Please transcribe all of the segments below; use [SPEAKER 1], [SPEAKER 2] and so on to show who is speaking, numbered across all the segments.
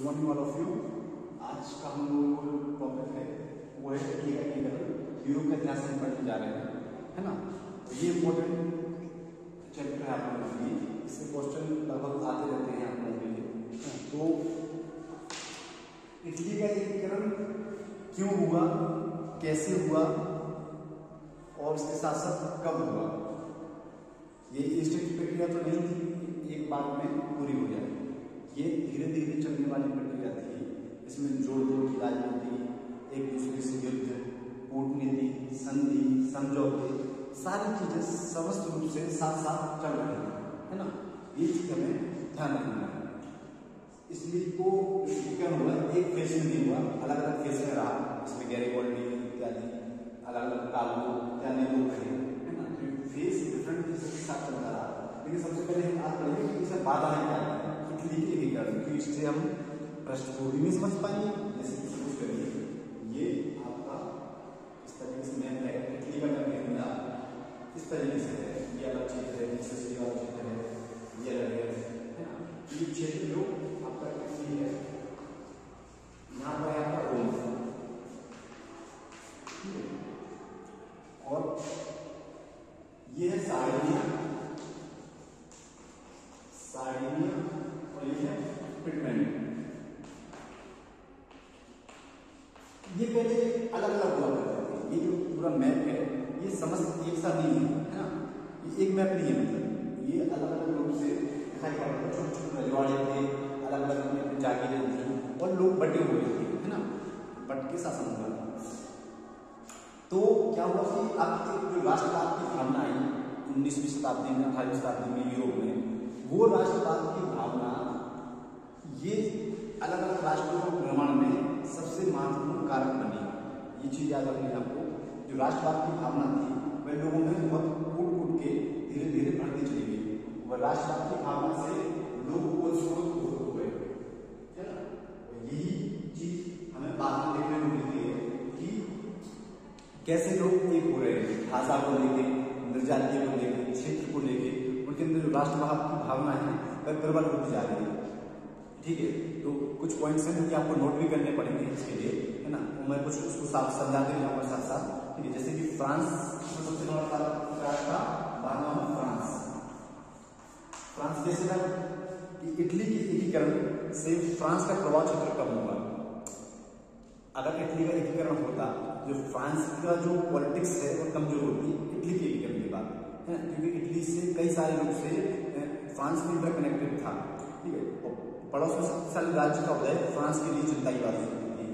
[SPEAKER 1] Morning all of you. आज का हम लोगों को टॉपिक है वो है इटली का एकीकरण। यूरोप का इतिहास हम पढ़ने जा रहे हैं, है ना। तो ये इम्पोर्टेंट चैप्टर है आप लोगों के लिए, इससे क्वेश्चन लगभग आते रहते हैं आप लोगों के लिए। तो इटली का एकीकरण क्यों हुआ, कैसे हुआ और इसके साथ साथ कब हुआ। ये इंस्टेंट प्रक्रिया तो नहीं थी, एक बार में पूरी हो जाए। ये धीरे धीरे चलने वाली प्रक्रिया थी। इसमें जोड़ तोड़ की राजनीति, एक दूसरे से युद्ध, कूटनीति, संधि, समझौते, सारी चीजें समस्त रूप से साथ साथ चल रही है ना। ये चीज हमें ध्यान रखना है। इसलिए को क्या हुआ, एक फेज में नहीं हुआ, अलग अलग फेज में रहा। इसमें गैरिबॉल्डी इत्यादि अलग अलग काबू इत्यादि लोग रहे, है ना। फेज डिफरेंट फेज के साथ चलता रहा। लेकिन सबसे पहले हम बात करेंगे कि इसमें बाधाएं क्या है इटली के एकीकरण की। इससे हम पृष्ठभूमि में समझ पाएंगे। जैसे कि समझ करिए, ये आपका इस तरीके से मैप है, इटली का मैप है, इस तरीके से है। ये अलग क्षेत्र है, जैसे ये अलग क्षेत्र है, ये अलग है ना। ये क्षेत्र जो आपका इटली है, यहाँ पर है आपका रोम, और ये है सार्डिनिया, और ये है पिटमैन। ये पहले अलग अलग हुआ करते थे। ये जो पूरा मैप है ये समस्त एक साथ नहीं है ना। ये एक मैप नहीं है, मतलब ये अलग अलग रूप से दिखाई पड़ता है। छोटे छोटे रजवाड़े थे, अलग अलग जागीरें थी और लोग बटे हुए थे, है ना। बट के शासन हुआ। तो क्या हुआ कि अब जो राष्ट्रवाद की भावना आई 19वीं शताब्दी में, 18वीं शताब्दी में यूरोप में, वो राष्ट्रवाद की भावना ये अलग अलग राष्ट्रों के निर्माण में सबसे महत्वपूर्ण कारक बनी। ये चीज याद रखनी है आपको। जो राष्ट्रवाद की भावना थी वह लोगों में बहुत कूट कूट के धीरे धीरे बढ़ती चली गई। वह राष्ट्रवाद की भावना से लोग हो गए, है ना। यही चीज हमें बाद में देखने को मिलती है कि कैसे लोग एक हो रहे हैं, भाषा को लेके, निर्जातीय को लेके, क्षेत्र को लेके, उनके अंदर जो राष्ट्रवाद की भावना है वह प्रबल होती जा रही है। ठीक है, तो कुछ पॉइंट्स हैं कि आपको नोट भी करने पड़ेंगे इसके लिए, है ना। तो मैं कुछ उसको साथ समझाते जाऊंगा साथ साथ। ठीक है, जैसे कि फ्रांस सबसे बड़ा था भावना में फ्रांस कैसे था कि इटली के एकीकरण से फ्रांस का प्रभाव क्षेत्र कम हुआ। अगर इटली का एकीकरण होता, जो फ्रांस का जो पॉलिटिक्स है वो कमजोर होती इटली के एकीकरण के बाद, है ना। क्योंकि इटली से कई सारे रूप से फ्रांस भी इंटरकनेक्टेड था। ठीक है, पड़ोस में शक्तिशाली राज्य का उदय फ्रांस के लिए चिंता की बात होती थी।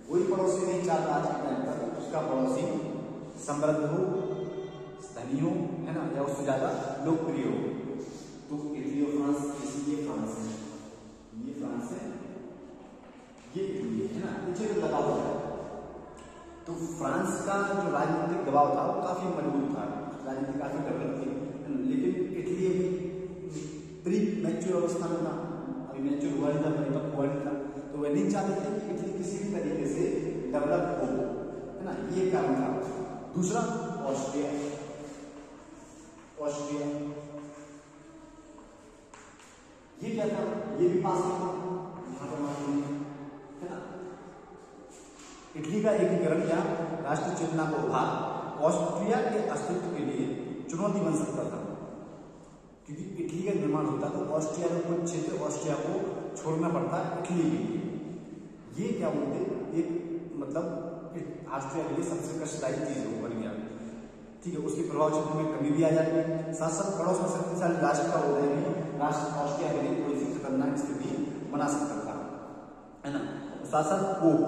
[SPEAKER 1] कोई पड़ोसी नहीं चाहता आज के टाइम पर उसका पड़ोसी समृद्ध हो, धनी हो, है ना, या उससे ज्यादा लोकप्रिय हो। तो इटली और फ्रांस, इसलिए फ्रांस है, ये फ्रांस है, ये इटली है ना, पीछे लगा हुआ है। तो फ्रांस का जो राजनीतिक दबाव था वो काफी मजबूत था, राजनीति काफी डेवलप थी। लेकिन इटली प्री मैच्योर अवस्था में था, अभी मैच्योर हुआ नहीं था, परिपक्व हुआ नहीं था। तो वह नहीं चाहते थे कि इटली किसी भी तरीके से डेवलप हो, है ना। ये कारण था। दूसरा ऑस्ट्रिया ये क्या था, ये भी पास में था, है ना। इटली का एकीकरण या राष्ट्रीय चेतना का उभार ऑस्ट्रिया के अस्तित्व के लिए चुनौती बन सकता था। क्योंकि इटली का निर्माण होता तो ऑस्ट्रिया का कुछ क्षेत्र ऑस्ट्रिया को छोड़ना पड़ता इटली के लिए। ये क्या बोलते, एक मतलब ऑस्ट्रिया के लिए सबसे कष्टदायी चीज बन गया। ठीक है, उसके प्रभाव क्षेत्र में कमी भी आ जाती है। साथ साथ पड़ोस में शक्तिशाली राष्ट्र का उदय भी राष्ट्र ऑस्ट्रिया के लिए थोड़ी सी खतरनाक स्थिति बना सकता था, है ना। साथ साथ पोप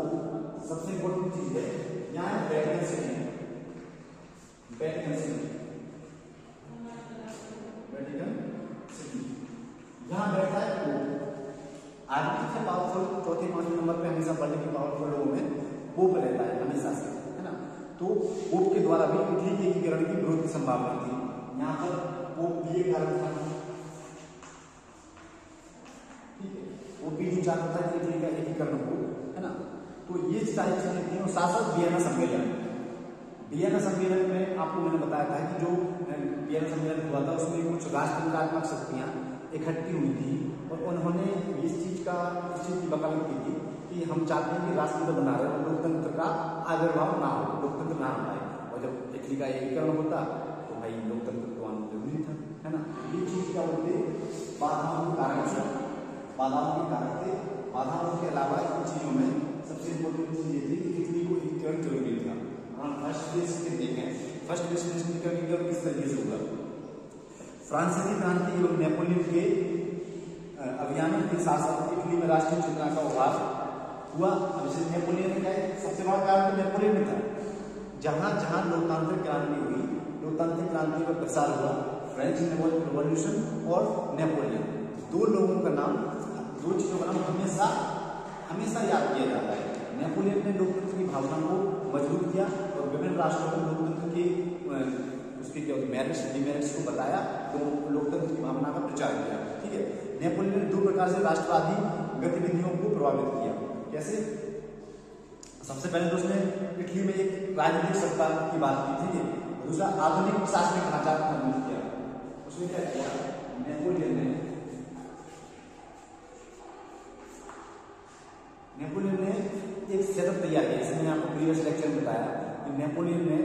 [SPEAKER 1] सबसे इंपॉर्टेंट चीज है। यहाँ वेटिकन सिटी, यहाँ बैठा है पोप। आर्मी से पावरफुल चौथे पांचवें नंबर पे हमेशा बढ़ने के पावरफुल लोगों में पोप रहता है हमेशा से, है ना। तो पोप के द्वारा भी इटली के एकीकरण की विरोध की संभावना थी। यहाँ पर पोप भी एक कारण था। ठीक है, वो भी नहीं चाहता था कि इटली का एकीकरण हो, है ना। तो ये सारी चीजें थी। और साथ साथ वियना सम्मेलन में आपको मैंने बताया था कि जो वियना सम्मेलन हुआ था उसमें कुछ राष्ट्रहितात्मक शक्तियां इकट्ठी हुई थी और उन्होंने इस चीज की वकालत की थी कि हम चाहते हैं कि राष्ट्रतंत्र बना रहे और लोकतंत्र का आविर्भाव ना हो, लोकतंत्र ना हो पाए। और जब इटली का एकीकरण होता तो भाई लोकतंत्र तो आना जरूरी था, है ना। ये चीज क्या बोलते बाधाओं के कारण से, बाधाओं के कारण थे। बाधाओं के अलावा इन चीजों में सबसे इम्पोर्टेंट चीज ये थी कि इटली को एकीकरण जरूरी था। हम फर्स्ट देश के देखें, फर्स्ट देश का एकीकरण किस तरीके से हुआ। फ्रांसीसी क्रांति एवं नेपोलियन के अभियानों के साथ साथ इटली में राष्ट्रीय चेतना का उभार हुआ। अब जैसे नेपोलियन का सबसे बड़ा कारण तो नेपोलियन में था। जहां जहां लोकतांत्रिक क्रांति हुई, लोकतांत्रिक क्रांति का प्रसार हुआ, फ्रेंच रिवॉल्यूशन और नेपोलियन, दो लोगों का नाम, दो चीजों का नाम हमेशा हमेशा याद किया जाता है। नेपोलियन ने लोकतंत्र की भावना को मजबूत किया और विभिन्न राष्ट्रों में लोकतंत्र के उसके क्या मेरिट्स डिमेरिट्स को बताया, तो लोकतंत्र की भावना का प्रचार किया। ठीक है, नेपोलियन ने दो प्रकार से राष्ट्रवादी गतिविधियों को प्रभावित किया। कैसे? सबसे पहले तो उसने इटली में एक राजनीतिक सत्ता की बात की थी, दूसरा आधुनिक प्रशासनिक ढांचा निर्मित किया। उसने क्या किया? नेपोलियन ने एक सेटअप तैयार किया। जैसे मैंने आपको प्रीवियस लेक्चर में बताया कि नेपोलियन ने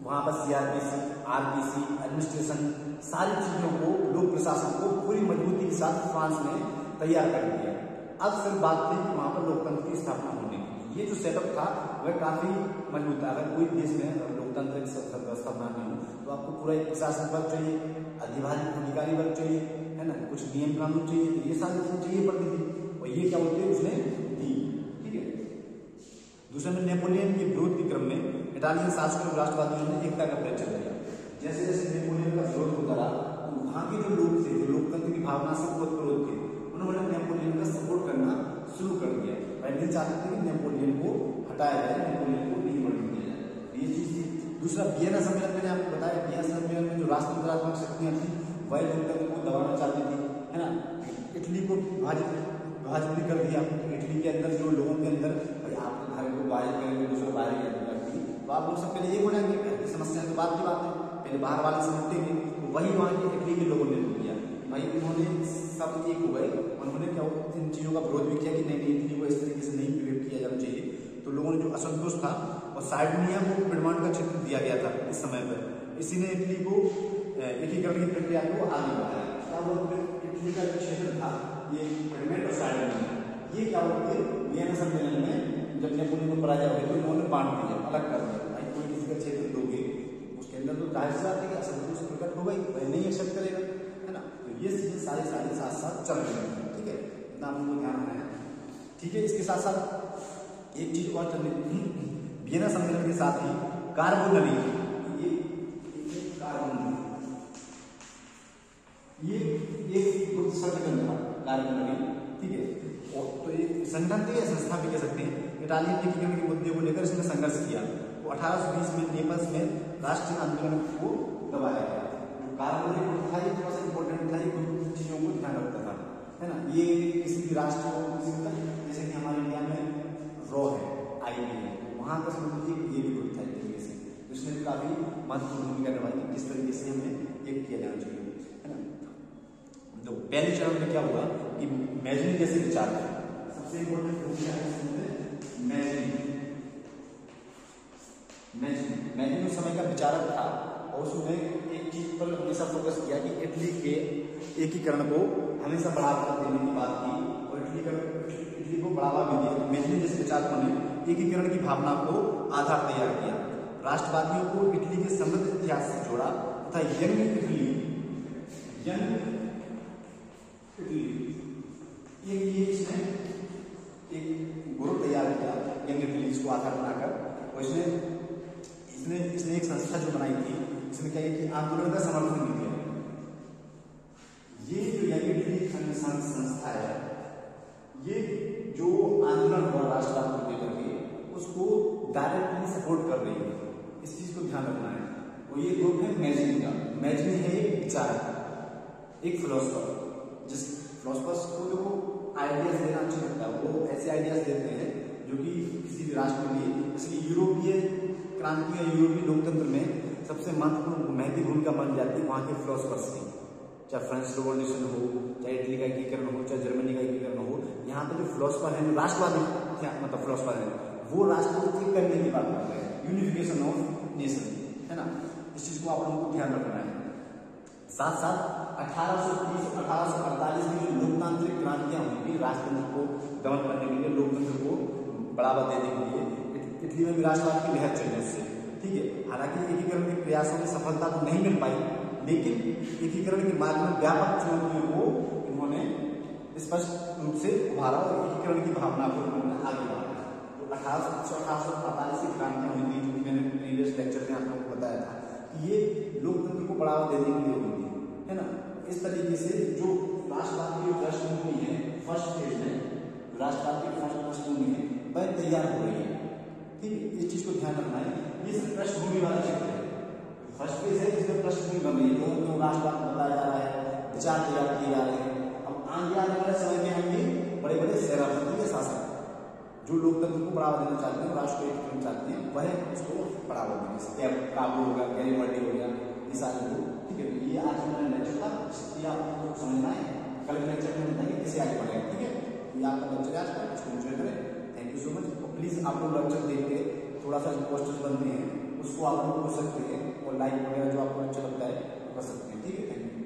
[SPEAKER 1] वहां पर सीआरपीसी, आरपीसी, एडमिनिस्ट्रेशन, सारी चीजों को, लोक प्रशासन को पूरी मजबूती के साथ फ्रांस में तैयार कर दिया। अब सिर्फ बात थी कि वहां पर लोकतंत्र की स्थापना होने की। ये जो सेटअप था वह काफी मजबूत था। अगर कोई देश में लोकतांत्रिक व्यवस्था बनानी हो तो आपको पूरा एक प्रशासन वर्ग चाहिए, अधिकारी वर्ग चाहिए, है ना, कुछ नियम कानून चाहिए, तो ये सारी चीजें चाहिए पड़ती थी और ये क्या होती है उसने दी। ठीक है, दूसरे में नेपोलियन के विरोध के क्रम में इटालियन शासकों और राष्ट्रवादियों ने एकता का परिचय दिया। जैसे जैसे नेपोलियन का विरोध होता रहा तो वहां के जो लोग थे, जो लोकतंत्र की भावना से विरोध थे, उन्होंने नेपोलियन का सपोर्ट करना शुरू कर दिया। पहले चाहते थे कि नेपोलियन को हटाया जाए, नेपोलियन को नहीं बढ़ने दिया जाए, ये चीज थी। दूसरा वियना सम्मेलन, मैंने आपको बताया वियना सम्मेलन में जो राष्ट्रतंत्रात्मक शक्तियां थी वह लोकतंत्र को दबाना चाहती थी, है ना। इटली को विभाजित कर दिया। इटली के अंदर जो लोगों के अंदर भाई आप घर को बाहर करेंगे, दूसरे बाहर करती, तो आप लोग सब पहले ये बोलेंगे कि समस्या तो बात की बात है, पहले बाहर वाले से निपटेंगे। तो वही वहां के इटली के लोगों ने किया भाई, उन्होंने सब एक हो गए। उन्होंने क्या इन चीजों का विरोध भी किया कि नहीं इटली को इस तरीके से नहीं प्रिवेट किया जाना चाहिए। तो लोगों ने जो असंतोष था और सार्डिनिया को पिडमॉन्ट का क्षेत्र दिया गया था इस समय पर, इसी ने इटली को एकीकरण की प्रक्रिया को आगे बढ़ाया। इटली का जो क्षेत्र था ये पिडमॉन्ट और सार्डिनिया, ये क्या होते वियना सम्मेलन में जब नेपोलियन को पराजय हुई तो उन्होंने बांट दिया, अलग कर दिया। भाई कोई किसी का क्षेत्र दोगे उसके अंदर तो जाहिर सी बात है कि असंतोष प्रकट होगा ही, वह नहीं एक्सेप्ट करेगा, है ना। तो ये चीजें सारे साथ साथ चल रही है। ठीक है, इतना आपको ध्यान रखना है। ठीक है, इसके साथ साथ एक चीज और चलने, वियना सम्मेलन के साथ ही कार्बोनरी, ये एक गुप्त संगठन था कार्बोनरी। ठीक है, और तो ये संगठन थी या संस्था भी कह सकते हैं। इटालियन एकीकरण के मुद्दे को लेकर इसने संघर्ष किया। तो 1820 में नेपल्स में राष्ट्रीय आंदोलन को दबाया गया। कार्बोनरी ग्रुप था, ये थोड़ा सा इंपॉर्टेंट था, ये कुछ चीजों को ध्यान रखता था, है ना। ये किसी भी राष्ट्र को, जैसे कि हमारे इंडिया में रॉ है, आईबी है, वहां का समझ लीजिए ये भी ग्रुप था एक तरीके से, उसने भी काफी महत्वपूर्ण भूमिका निभाई कि किस तरीके से हमें एक किया जाना चाहिए, है ना। तो पहले चरण में क्या हुआ कि मैजनी जैसे विचार थे, सबसे इंपॉर्टेंट भूमिका है मैजनी उस समय का विचारक था और उसने एक चीज पर हमेशा फोकस किया कि इटली के एकीकरण को हमेशा बढ़ावा देने की बात की और इटली को बढ़ावा भी दिया। मैजनी जैसे विचारकों ने एकीकरण की भावना को आधार तैयार किया, राष्ट्रवादियों को इटली के समृद्ध इतिहास से जोड़ा तथा यंग इटली ये इसने एक ग्रुप तैयार किया यंग इटली को आधार बनाकर, और इसने एक संस्था जो बनाई थी, इसने क्या कि आंदोलन का समर्थन भी किया। ये जो यंग इटली संस्था है, ये जो आंदोलन हुआ राष्ट्रवाद को लेकर के उसको डायरेक्टली सपोर्ट कर रही है, इस चीज को ध्यान रखना है। और ये ग्रुप है मैजनी का। मैजनी है एक विचारक, एक फिलोसोफर, जिस फिलोसोफर्स को जो आइडियाज देना अच्छा लगता है, वो ऐसे आइडियाज देते हैं जो कि किसी भी राष्ट्र के लिए, जैसे यूरोपीय क्रांति या यूरोपीय लोकतंत्र में सबसे महत्वपूर्ण भूमिका बन जाती है वहां के फिलोसोफर्स की, चाहे फ्रेंच रिवॉल्यूशन हो, चाहे इटली का एकीकरण हो, चाहे जर्मनी का एकीकरण हो, यहाँ पे जो फिलोसफर है, राष्ट्रवादी मतलब फिलोसफर है, वो राष्ट्र को ठीक करने की बात कर रहे हैं, यूनिफिकेशन ऑफ नेशन, है ना। इस चीज को आप लोगों को ध्यान रखना है। साथ साथ 1830-1848 में जो लोकतांत्रिक क्रांतियां हुई थी राजतंत्र को दमन करने के लिए, लोकतंत्र को बढ़ावा देने के लिए, इटली में भी राष्ट्रवाद की लहर चली उससे, ठीक है। हालांकि एकीकरण के प्रयासों में सफलता तो नहीं मिल पाई, लेकिन एकीकरण के मार्ग में व्यापक चुनौतियों को इन्होंने स्पष्ट रूप से उभारा और एकीकरण की भावना को इन्होंने आगे बढ़ाया। तो 1848 की क्रांतियां हुई थी, जो कि मैंने प्रीवियस लेक्चर में आप लोगों को बताया था कि ये लोकतंत्र को बढ़ावा देने के लिए हुई थी, है ना। इस तरीके से जो राष्ट्रवाद की पृष्ठभूमि है, फर्स्ट फेज में राष्ट्रवाद की पृष्ठभूमि है वह तैयार हो रही है, ठीक है। इस चीज को ध्यान रखना है, ये सिर्फ पृष्ठभूमि वाला क्षेत्र है। फर्स्ट फेज है जिसमें पृष्ठभूमि बन रही है, क्यों राष्ट्रवाद बताया जा रहा है, विचार तैयार किए जा रहे हैं। अब आगे आने वाले समय में होंगे बड़े बड़े सेनापति के शासक जो लोकतंत्र को बढ़ावा देना चाहते हैं, राष्ट्र को एकीकरण चाहते हैं, वह उसको बढ़ावा देंगे। जैसे काबू हो गया, गैरीबल्डी हो गया, ये सारे लोग, ठीक है। ये आज हमारा लेक्चर था, ये आपको समझना है, कल के लेक्चर में बताएंगे कैसे आगे बढ़ेगा, ठीक है। ये आपका लेक्चर आज का, इसको एंजॉय करें। Thank you so much. Please आप लोग लेक्चर देख के थोड़ा सा जो क्वेश्चन बनते हैं उसको आप लोग पूछ सकते हैं, और लाइक वगैरह जो आपको अच्छा लगता है कर सकते हैं, ठीक है। Thank you.